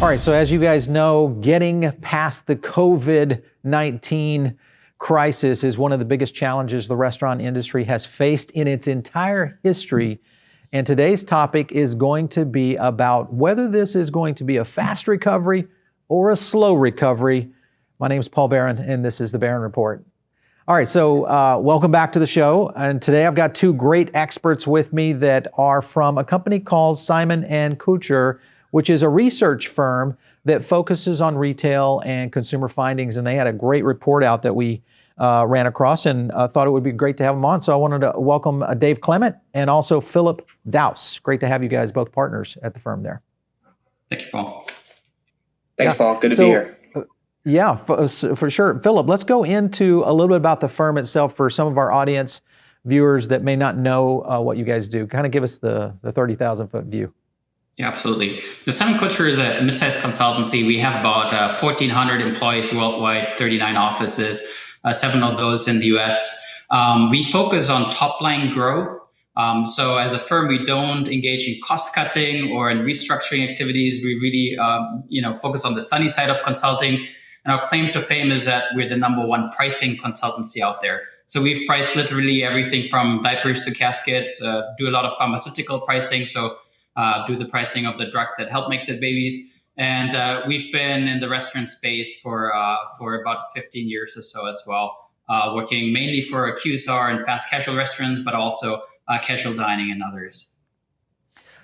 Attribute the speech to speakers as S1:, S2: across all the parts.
S1: All right, so as you guys know, getting past the COVID-19 crisis is one of the biggest challenges the restaurant industry has faced in its entire history. And today's topic is going to be about whether this is going to be a fast recovery or a slow recovery. My name is Paul Barron, and this is the Barron Report. All right, so welcome back to the show. And today I've got two great experts with me that are from a company called Simon-Kucher, which is a research firm that focuses on retail and consumer findings. And they had a great report out that we ran across, and thought it would be great to have them on. So I wanted to welcome Dave Clement and also Philip Daus. Great to have you guys, both partners at the firm there.
S2: Thank you, Paul.
S3: Thanks, Paul. Good to be here.
S1: Yeah, for sure. Philip, let's go into a little bit about the firm itself for some of our audience viewers that may not know what you guys do. Kind of give us the 30,000-foot view.
S2: Yeah, absolutely. The Simon-Kucher is a mid-sized consultancy. We have about 1,400 employees worldwide, 39 offices, 7 of those in the US. We focus on top-line growth. So as a firm, we don't engage in cost-cutting or in restructuring activities. We really focus on the sunny side of consulting. And our claim to fame is that we're the #1 pricing consultancy out there. So we've priced literally everything from diapers to caskets, do a lot of pharmaceutical pricing. So do the pricing of the drugs that help make the babies. And we've been in the restaurant space for about 15 years or so as well, working mainly for QSR and fast casual restaurants, but also casual dining and others.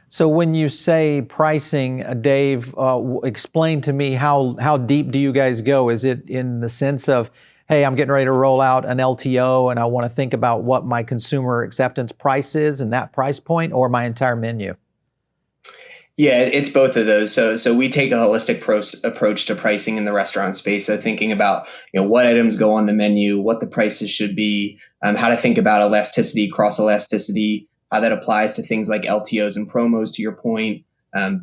S1: So when you say pricing, Dave, explain to me how deep do you guys go? Is it in the sense of, hey, I'm getting ready to roll out an LTO and I want to think about what my consumer acceptance price is and that price point, or my entire menu?
S3: Yeah, it's both of those. So we take a holistic approach to pricing in the restaurant space. So thinking about what items go on the menu, what the prices should be, how to think about elasticity, cross elasticity, how that applies to things like LTOs and promos. To your point,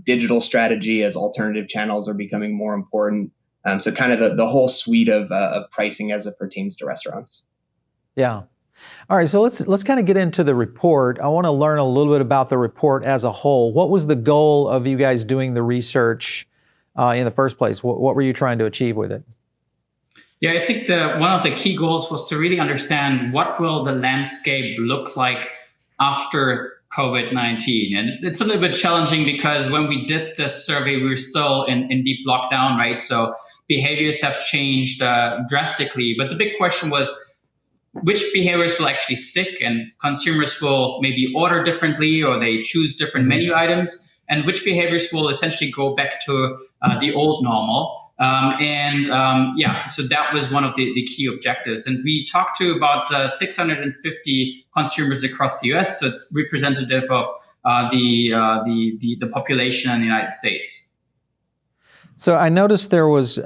S3: digital strategy as alternative channels are becoming more important. So kind of the whole suite of pricing as it pertains to restaurants.
S1: Yeah. All right, so let's kind of get into the report. I want to learn a little bit about the report as a whole. What was the goal of you guys doing the research in the first place? What were you trying to achieve with it?
S2: Yeah, I think one of the key goals was to really understand what will the landscape look like after COVID-19. And it's a little bit challenging because when we did this survey, we were still in deep lockdown, right? So behaviors have changed drastically. But the big question was, which behaviors will actually stick, and consumers will maybe order differently or they choose different menu items, and which behaviors will essentially go back to the old normal. So that was one of the key objectives. And we talked to about 650 consumers across the US. So it's representative of the population in the United States.
S1: So I noticed there was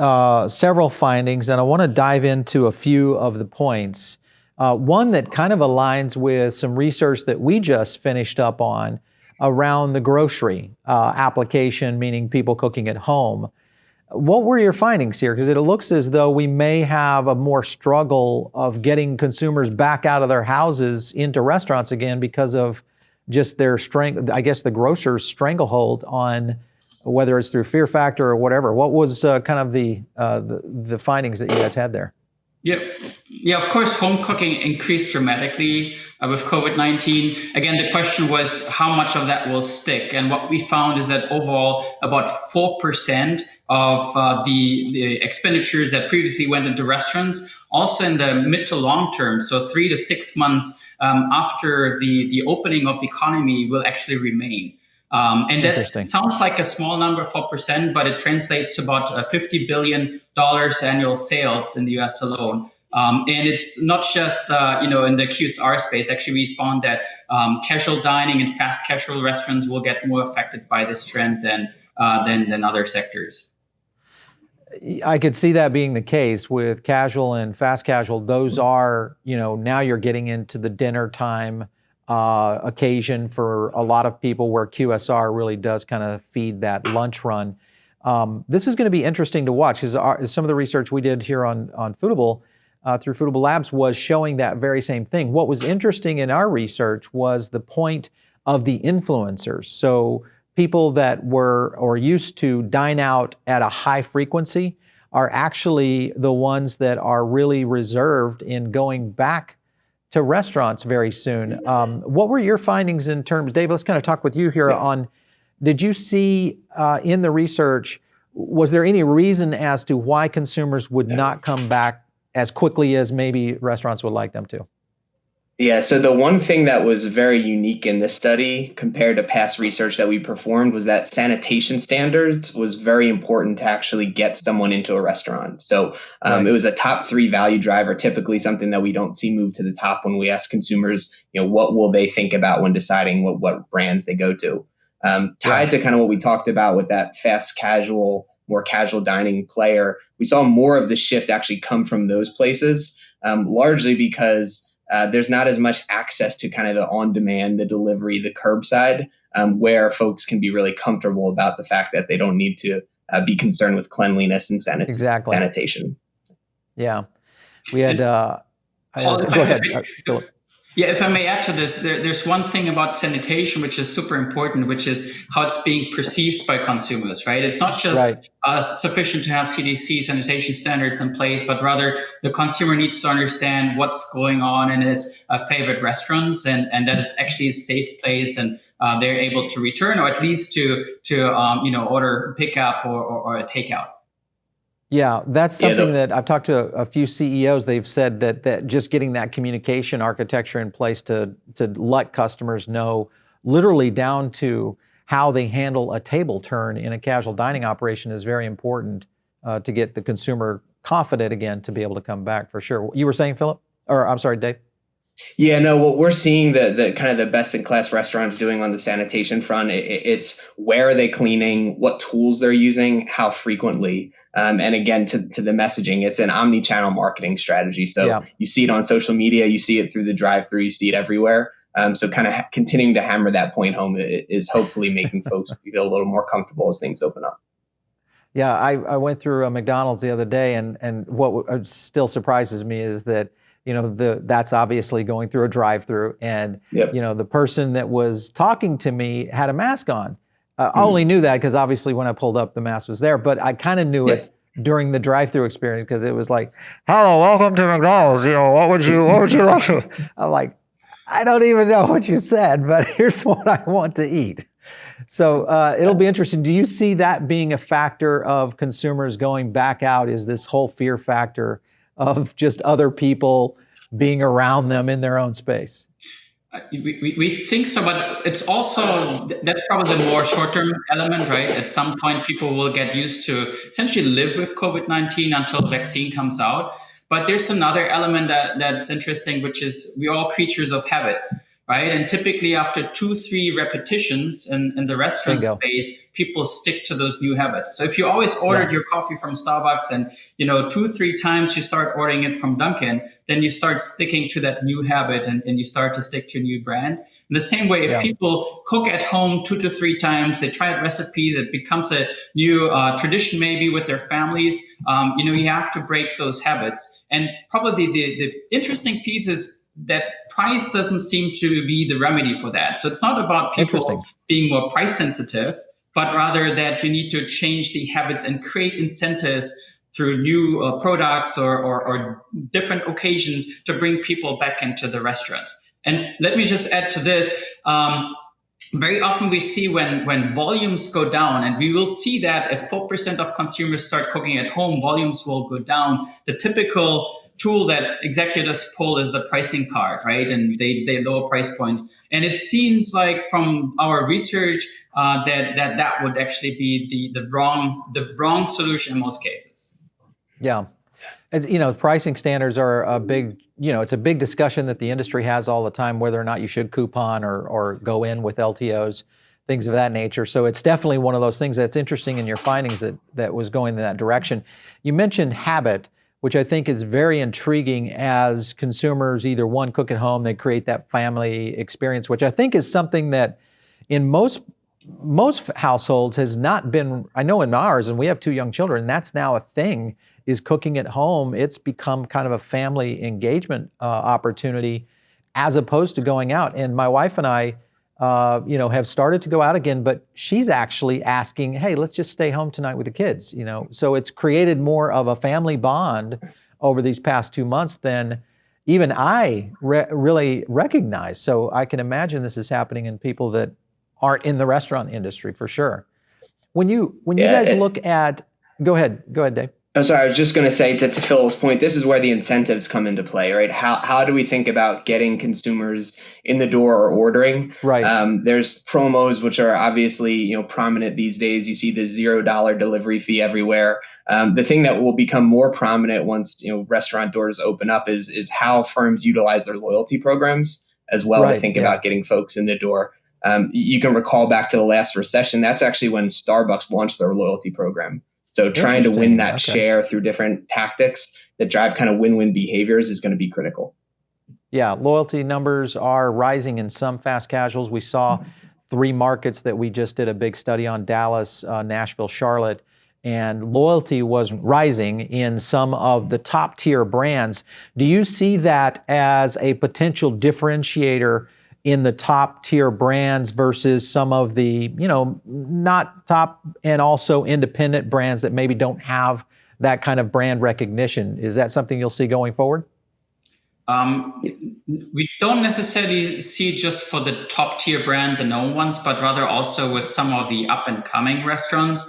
S1: several findings, and I want to dive into a few of the points. One that kind of aligns with some research that we just finished up on around the grocery application, meaning people cooking at home. What were your findings here? Because it looks as though we may have a more struggle of getting consumers back out of their houses into restaurants again because of just their the grocer's stranglehold on whether it's through fear factor or whatever. What was kind of the findings that you guys had there?
S2: Yeah, of course, home cooking increased dramatically with COVID-19. Again, the question was how much of that will stick. And what we found is that overall, about 4% of the expenditures that previously went into restaurants, also in the mid to long term, so 3 to 6 months after the opening of the economy, will actually remain. And that sounds like a small number, 4%, but it translates to about $50 billion annual sales in the US alone. And it's not just, in the QSR space. Actually, we found that casual dining and fast casual restaurants will get more affected by this trend than other sectors.
S1: I could see that being the case with casual and fast casual. Those are, now you're getting into the dinner time occasion for a lot of people, where QSR really does kind of feed that lunch run. This is going to be interesting to watch, because some of the research we did here on Foodable through Foodable Labs was showing that very same thing. What was interesting in our research was the point of the influencers. So people that were or used to dine out at a high frequency are actually the ones that are really reserved in going back to restaurants very soon. What were your findings in terms, Dave, let's kind of talk with you here on, did you see in the research, was there any reason as to why consumers would not come back as quickly as maybe restaurants would like them to?
S3: Yeah, so the one thing that was very unique in this study compared to past research that we performed was that sanitation standards was very important to actually get someone into a restaurant. So
S1: Right.
S3: It was a top 3 value driver, typically something that we don't see move to the top when we ask consumers, what will they think about when deciding what brands they go to. Tied to kind of what we talked about with that fast casual, more casual dining player, we saw more of the shift actually come from those places, largely because there's not as much access to kind of the on-demand, the delivery, the curbside, where folks can be really comfortable about the fact that they don't need to be concerned with cleanliness and sanitation.
S1: Yeah. We had,
S2: Paul,
S1: go ahead, Philip.
S2: Yeah, if I may add to this, there's one thing about sanitation which is super important, which is how it's being perceived by consumers, right? It's not just sufficient to have CDC sanitation standards in place, but rather the consumer needs to understand what's going on in his favorite restaurants and that it's actually a safe place and they're able to return or at least to order pickup or a takeout.
S1: Yeah, that's something that I've talked to a few CEOs. They've said that just getting that communication architecture in place to let customers know, literally down to how they handle a table turn in a casual dining operation, is very important to get the consumer confident again to be able to come back, for sure. You were saying, Philip? Or I'm sorry, Dave?
S3: Yeah, no, what we're seeing the kind of the best in class restaurants doing on the sanitation front, it's where are they cleaning, what tools they're using, how frequently. And again, to the messaging, it's an omni-channel marketing strategy. So you see it on social media, you see it through the drive-through, you see it everywhere. So kind of continuing to hammer that point home is hopefully making folks feel a little more comfortable as things open up.
S1: Yeah, I went through a McDonald's the other day, and what still surprises me is that that's obviously going through a drive-through, and the person that was talking to me had a mask on. I only knew that because obviously when I pulled up, the mask was there, but I kind of knew it during the drive-through experience because it was like, "Hello, welcome to McDonald's. What would you like to?" I'm like, I don't even know what you said, but here's what I want to eat. So it'll be interesting. Do you see that being a factor of consumers going back out? Is this whole fear factor of just other people being around them in their own space?
S2: We think so, but it's also, that's probably the more short-term element, right? At some point, people will get used to essentially live with COVID-19 until the vaccine comes out. But there's another element that's interesting, which is we're all creatures of habit, right? And typically after 2-3 repetitions in the restaurant space, people stick to those new habits. So if you always ordered your coffee from Starbucks and 2-3 times you start ordering it from Dunkin', then you start sticking to that new habit and you start to stick to a new brand. In the same way, if people cook at home 2 to 3 times, they try recipes, it becomes a new tradition maybe with their families. You have to break those habits. And probably the interesting piece is that price doesn't seem to be the remedy for that. So it's not about people being more price sensitive, but rather that you need to change the habits and create incentives through new products or different occasions to bring people back into the restaurant. And let me just add to this. Very often we see when volumes go down, and we will see that if 4% of consumers start cooking at home, volumes will go down. The typical tool that executives pull is the pricing card, right? And they lower price points. And it seems like from our research that would actually be the wrong solution in most cases.
S1: Yeah. As, pricing standards are a big, it's a big discussion that the industry has all the time, whether or not you should coupon or go in with LTOs, things of that nature. So it's definitely one of those things that's interesting in your findings that was going in that direction. You mentioned habit, which I think is very intriguing as consumers either one, cook at home, they create that family experience, which I think is something that in most households has not been, I know in ours, and we have 2 young children, that's now a thing, is cooking at home. It's become kind of a family engagement opportunity as opposed to going out. And my wife and I, have started to go out again, but she's actually asking, hey, let's just stay home tonight with the kids, So it's created more of a family bond over these past 2 months than even I really recognize. So I can imagine this is happening in people that aren't in the restaurant industry for sure. When you guys look at, go ahead, Dave.
S3: Oh, sorry, I was just going to say to Phil's point, this is where the incentives come into play, right? How do we think about getting consumers in the door or ordering?
S1: Right.
S3: There's promos, which are obviously, prominent these days. You see the $0 delivery fee everywhere. The thing that will become more prominent once, restaurant doors open up is how firms utilize their loyalty programs as well to think about getting folks in the door. You can recall back to the last recession. That's actually when Starbucks launched their loyalty program. So trying to win that share through different tactics that drive kind of win-win behaviors is going to be critical.
S1: Yeah, loyalty numbers are rising in some fast casuals. We saw 3 markets that we just did a big study on: Dallas, Nashville, Charlotte, and loyalty was rising in some of the top tier brands. Do you see that as a potential differentiator in the top tier brands versus some of the, not top and also independent brands that maybe don't have that kind of brand recognition? Is that something you'll see going forward?
S2: We don't necessarily see just for the top tier brand, the known ones, but rather also with some of the up and coming restaurants.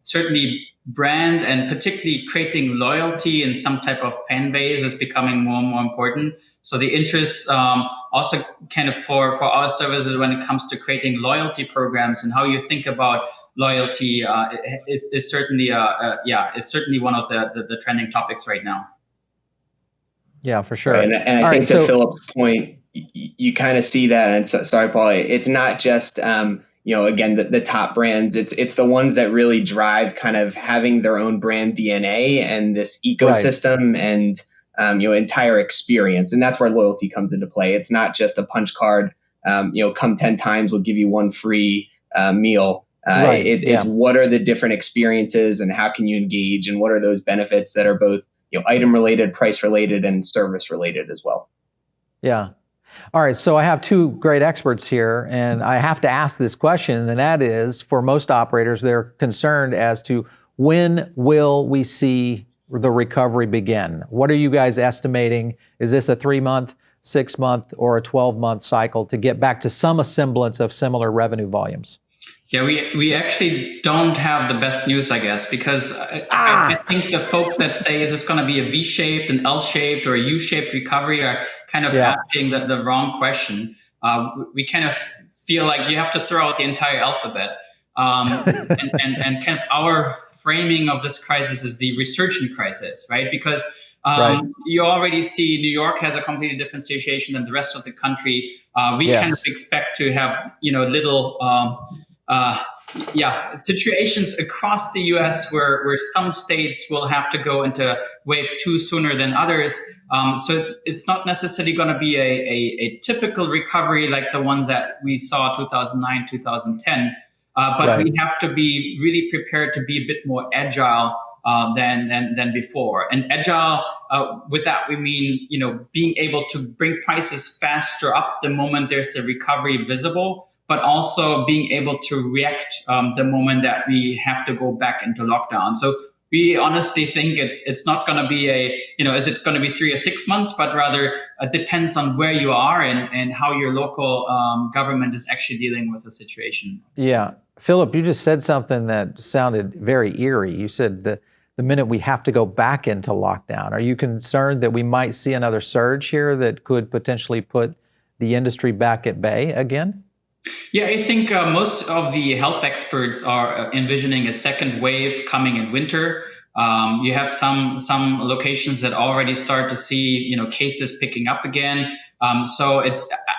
S2: Certainly brand and particularly creating loyalty and some type of fan base is becoming more and more important. So the interest also kind of for our services when it comes to creating loyalty programs and how you think about loyalty is certainly it's certainly one of the trending topics right now.
S1: Yeah, for sure.
S3: Right. And I think to Philip's point, you kind of see that. And sorry, Paul, it's not just again, the top brands, it's the ones that really drive kind of having their own brand DNA and this ecosystem and, entire experience. And that's where loyalty comes into play. It's not just a punch card, come 10 times, we'll give you one free meal. It's what are the different experiences and how can you engage and what are those benefits that are both, item related, price related, and service related as well.
S1: Yeah. All right, so I have 2 great experts here, and I have to ask this question, and that is, for most operators, they're concerned as to when will we see the recovery begin? What are you guys estimating? Is this a 3-month, 6-month, or a 12-month cycle to get back to some semblance of similar revenue volumes?
S2: Yeah, we actually don't have the best news, I guess, because I think the folks that say, is this going to be a V-shaped, an L-shaped, or a U-shaped recovery are kind of asking the wrong question. We kind of feel like you have to throw out the entire alphabet. And kind of our framing of this crisis is the resurgent crisis, right? Because you already see New York has a completely different situation than the rest of the country. We kind of expect to have, little... situations across the U.S. where some states will have to go into wave 2 sooner than others. So it's not necessarily going to be a typical recovery like the ones that we saw 2009, 2010. But we have to be really prepared to be a bit more agile than before. And agile, with that we mean, being able to bring prices faster up the moment there's a recovery visible, but also being able to react the moment that we have to go back into lockdown. So we honestly think it's not going to be is it going to be 3 or 6 months, but rather it depends on where you are and how your local government is actually dealing with the situation.
S1: Yeah. Philip, you just said something that sounded very eerie. You said the minute we have to go back into lockdown. Are you concerned that we might see another surge here that could potentially put the industry back at bay again?
S2: Yeah, I think most of the health experts are envisioning a second wave coming in winter. You have some locations that already start to see cases picking up again. So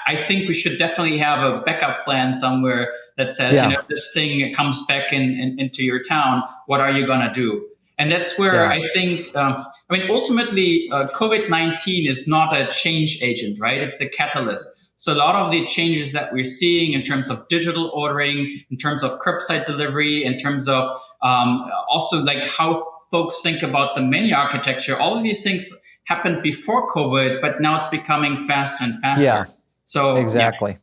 S2: I think we should definitely have a backup plan somewhere that says if this thing comes back into your town, what are you gonna do? And that's where I think ultimately COVID-19 is not a change agent, right? It's a catalyst. So a lot of the changes that we're seeing in terms of digital ordering, in terms of curbside delivery, in terms of also like how folks think about the menu architecture, all of these things happened before COVID, but now it's becoming faster and faster.
S1: Yeah,
S2: so
S1: exactly.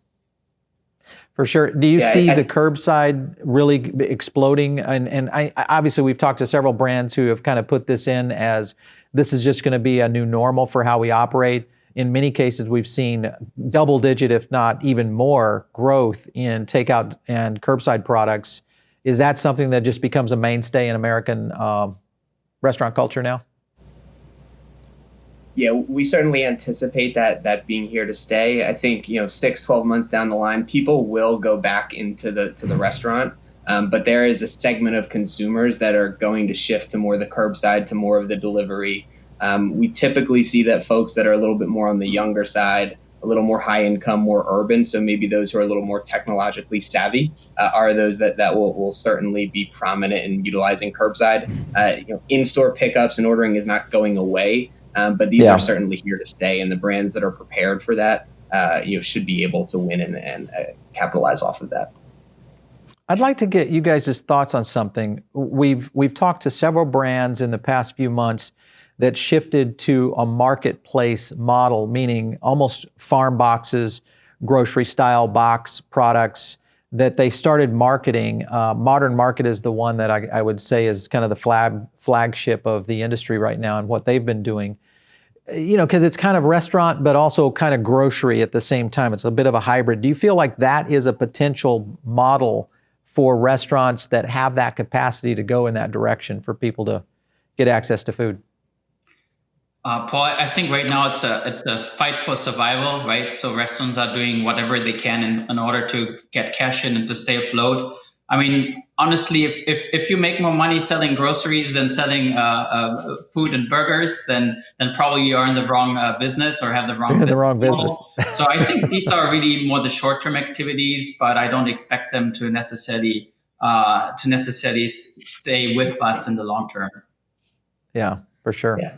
S1: For sure. Do you
S3: Yeah,
S1: see the curbside really exploding? And I obviously we've talked to several brands who have kind of put this in as this is just going to be a new normal for how we operate. In many cases, we've seen double digit, if not even more, growth in takeout and curbside products. Is that something that just becomes a mainstay in American restaurant culture now?
S3: Yeah, we certainly anticipate that being here to stay. I think 6, 12 months down the line, people will go back into the restaurant, but there is a segment of consumers that are going to shift to more the curbside, to more of the delivery. We typically see that folks that are a little bit more on the younger side, a little more high income, more urban, so maybe those who are a little more technologically savvy are those that will certainly be prominent in utilizing curbside. In-store pickups and ordering is not going away. But these are certainly here to stay, and the brands that are prepared for that, should be able to win and capitalize off of that.
S1: I'd like to get you guys' thoughts on something. We've talked to several brands in the past few months that shifted to a marketplace model, meaning almost farm boxes, grocery style box products that they started marketing. Modern Market is the one that I would say is kind of the flagship of the industry right now and what they've been doing. Because it's kind of restaurant, but also kind of grocery at the same time. It's a bit of a hybrid. Do you feel like that is a potential model for restaurants that have that capacity to go in that direction for people to get access to food?
S2: Paul, I think right now it's a fight for survival, right? So restaurants are doing whatever they can in order to get cash in and to stay afloat. I mean, honestly, if you make more money selling groceries than selling food and burgers, then probably you are in the wrong business or have the wrong business model. So I think these are really more the short-term activities, but I don't expect them to necessarily stay with us in the long term.
S1: Yeah, for sure.
S3: Yeah.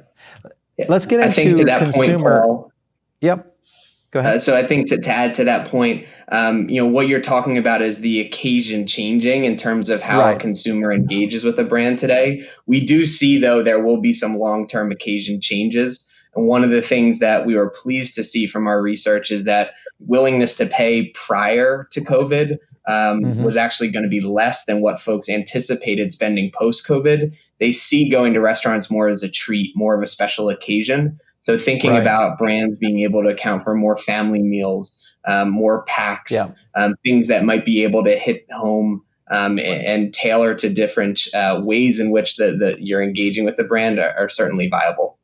S1: Let's get into
S3: to that
S1: consumer.
S3: Point, Paul,
S1: Yep. Go ahead.
S3: So I think to add to that point, what you're talking about is the occasion changing in terms of how a consumer engages with a brand today. We do see, though, there will be some long-term occasion changes. And one of the things that we were pleased to see from our research is that willingness to pay prior to COVID was actually going to be less than what folks anticipated spending post-COVID. They see going to restaurants more as a treat, more of a special occasion. So thinking about brands being able to account for more family meals, more packs, things that might be able to hit home and tailor to different ways in which you're engaging with the brand are certainly viable.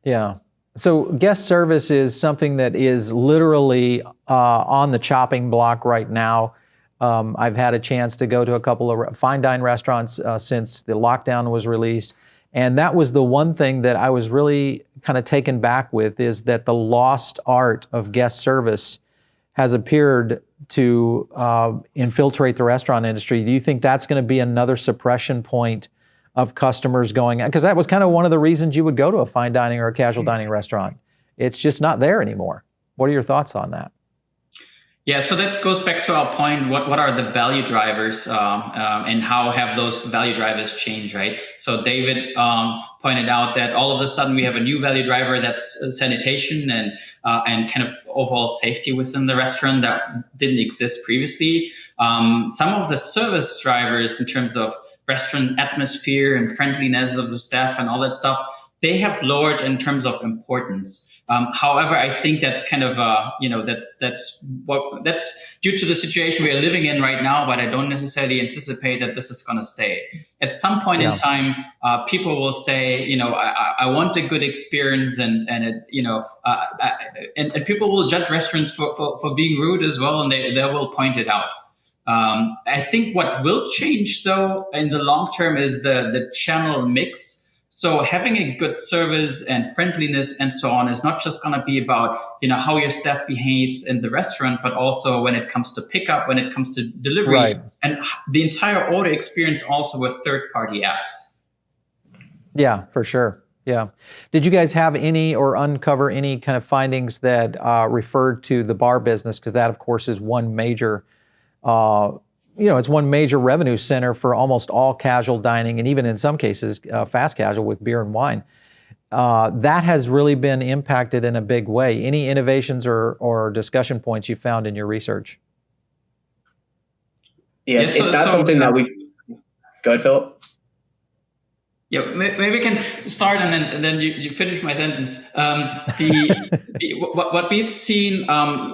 S1: Yeah. So guest service is something that is literally on the chopping block right now. I've had a chance to go to a couple of fine dine restaurants since the lockdown was released. And that was the one thing that I was really kind of taken back with, is that the lost art of guest service has appeared to infiltrate the restaurant industry. Do you think that's going to be another suppression point of customers going? Because that was kind of one of the reasons you would go to a fine dining or a casual dining restaurant. It's just not there anymore. What are your thoughts on that?
S2: Yeah, so that goes back to our point. What are the value drivers, and how have those value drivers changed, right? So David pointed out that all of a sudden we have a new value driver that's sanitation and kind of overall safety within the restaurant that didn't exist previously. Some of the service drivers in terms of restaurant atmosphere and friendliness of the staff and all that stuff, they have lowered in terms of importance. However, I think that's kind of that's due to the situation we are living in right now. But I don't necessarily anticipate that this is going to stay. At some point in time, people will say, I want a good experience, and people will judge restaurants for being rude as well, and they will point it out. I think what will change, though, in the long term is the channel mix. So having a good service and friendliness and so on is not just going to be about, how your staff behaves in the restaurant, but also when it comes to pickup, when it comes to delivery, and the entire order experience also with third-party apps.
S1: Yeah, for sure. Yeah. Did you guys have any or uncover any kind of findings that referred to the bar business? Because that, of course, is one major it's one major revenue center for almost all casual dining, and even in some cases, fast casual with beer and wine. That has really been impacted in a big way. Any innovations or discussion points you found in your research?
S3: Yeah,
S2: Yeah,
S3: it's not something that we. Go ahead, Philip.
S2: Yeah, maybe we can start and then you finish my sentence. What we've seen,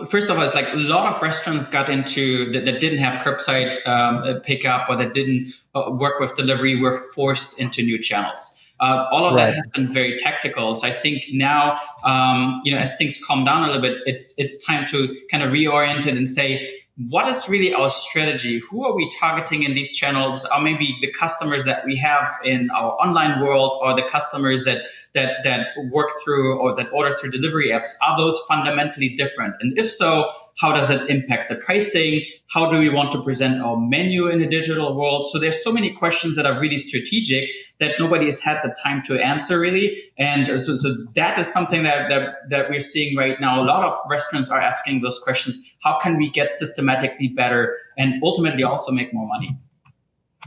S2: first of all, is like a lot of restaurants got into that didn't have curbside pickup or that didn't work with delivery were forced into new channels. All of that has been very tactical. So I think now, as things calm down a little bit, it's time to kind of reorient it and say, what is really our strategy? Who are we targeting in these channels? Are maybe the customers that we have in our online world, or the customers that work through or that order through delivery apps? Are those fundamentally different? And if so, how does it impact the pricing? How do we want to present our menu in a digital world? So there's so many questions that are really strategic that nobody has had the time to answer really. And so that is something that we're seeing right now. A lot of restaurants are asking those questions. How can we get systematically better and ultimately also make more money?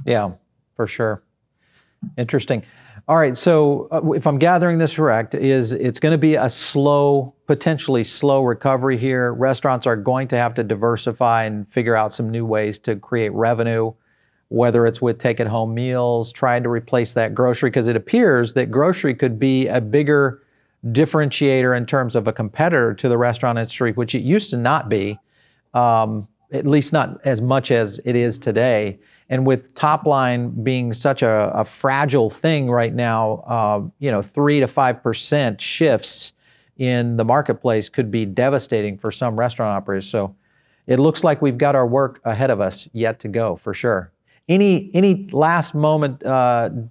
S1: Yeah, for sure. Interesting. All right, so if I'm gathering this correct, it's going to be a potentially slow recovery here. Restaurants are going to have to diversify and figure out some new ways to create revenue, whether it's with take-at-home meals, trying to replace that grocery, because it appears that grocery could be a bigger differentiator in terms of a competitor to the restaurant industry, which it used to not be, at least not as much as it is today. And with top line being such a fragile thing right now, 3 to 5% shifts in the marketplace could be devastating for some restaurant operators. So it looks like we've got our work ahead of us yet to go, for sure. Any last moment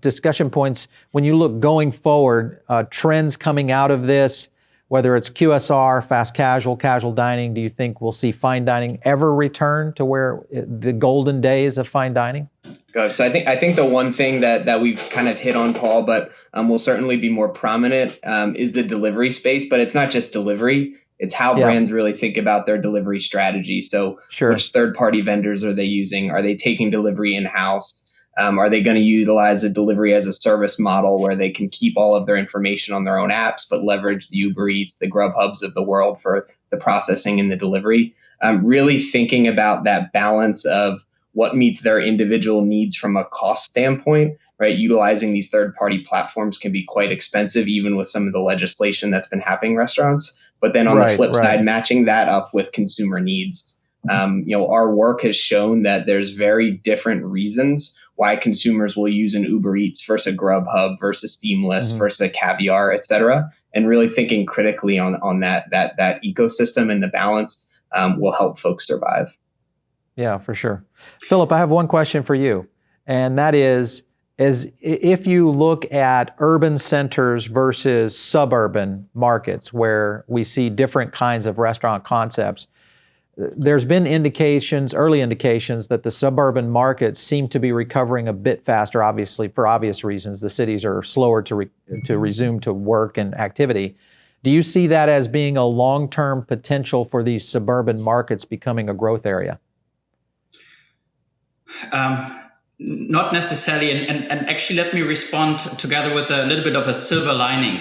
S1: discussion points when you look going forward, trends coming out of this, whether it's QSR, fast casual, casual dining? Do you think we'll see fine dining ever return to where the golden days of fine dining?
S3: Good. So I think the one thing that we've kind of hit on, Paul, but will certainly be more prominent is the delivery space. But it's not just delivery. It's how brands really think about their delivery strategy. So which third-party vendors are they using? Are they taking delivery in-house? Are they going to utilize a delivery as a service model where they can keep all of their information on their own apps, but leverage the Uber Eats, the Grubhubs of the world for the processing and the delivery? Really thinking about that balance of what meets their individual needs from a cost standpoint, right? Utilizing these third-party platforms can be quite expensive, even with some of the legislation that's been happening in restaurants. But then on the flip side, matching that up with consumer needs. Our work has shown that there's very different reasons why consumers will use an Uber Eats versus a Grubhub versus Seamless versus a Caviar, et cetera. And really thinking critically on that ecosystem and the balance will help folks survive.
S1: Yeah, for sure. Philip, I have one question for you, and that is if you look at urban centers versus suburban markets where we see different kinds of restaurant concepts, there's been early indications that the suburban markets seem to be recovering a bit faster, obviously for obvious reasons. The cities are slower to resume to work and activity. Do you see that as being a long-term potential for these suburban markets becoming a growth area?
S2: Not necessarily, and actually let me respond together with a little bit of a silver lining.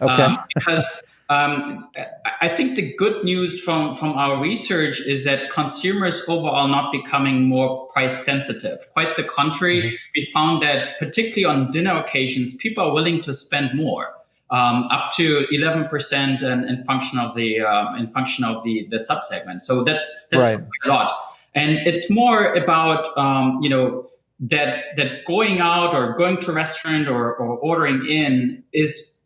S1: Okay.
S2: Because I think the good news from our research is that consumers overall not becoming more price sensitive. Quite the contrary, we found that particularly on dinner occasions, people are willing to spend more, up to 11% in function of the subsegment. So that's quite a lot. And it's more about, that going out or going to a restaurant or ordering in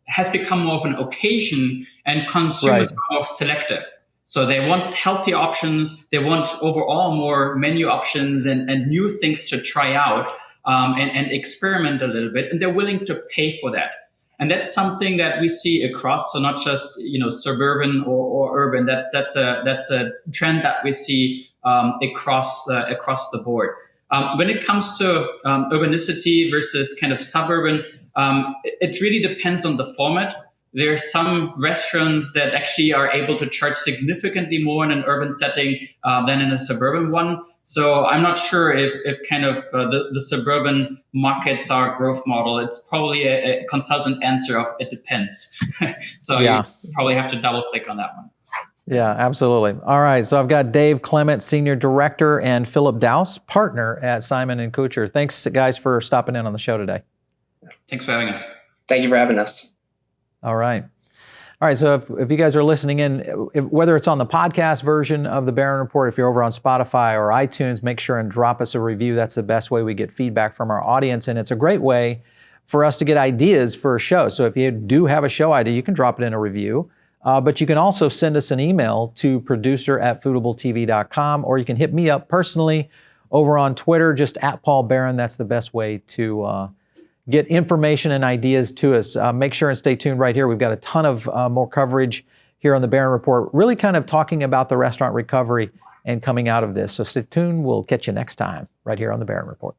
S2: has become more of an occasion, and consumers are more selective. So they want healthier options. They want overall more menu options and new things to try out and experiment a little bit. And they're willing to pay for that. And that's something that we see across, so not just suburban or urban. That's a trend that we see across the board. When it comes to urbanicity versus kind of suburban, it really depends on the format. There are some restaurants that actually are able to charge significantly more in an urban setting than in a suburban one. So I'm not sure if kind of the suburban markets are a growth model. It's probably a consultant answer of it depends. So you probably have to double click on that one.
S1: Yeah, absolutely. All right, so I've got Dave Clement, Senior Director, and Philip Daus, Partner at Simon-Kucher. Thanks, guys, for stopping in on the show today.
S2: Thanks for having us.
S3: Thank you for having us.
S1: All right. All right, so if you guys are listening in, whether it's on the podcast version of the Barron Report, if you're over on Spotify or iTunes, make sure and drop us a review. That's the best way we get feedback from our audience, and it's a great way for us to get ideas for a show. So if you do have a show idea, you can drop it in a review, but you can also send us an email to producer@foodabletv.com, or you can hit me up personally over on Twitter, just @Paul Barron. That's the best way to get information and ideas to us. Make sure and stay tuned right here. We've got a ton of more coverage here on the Barron Report, really kind of talking about the restaurant recovery and coming out of this. So stay tuned. We'll catch you next time right here on the Barron Report.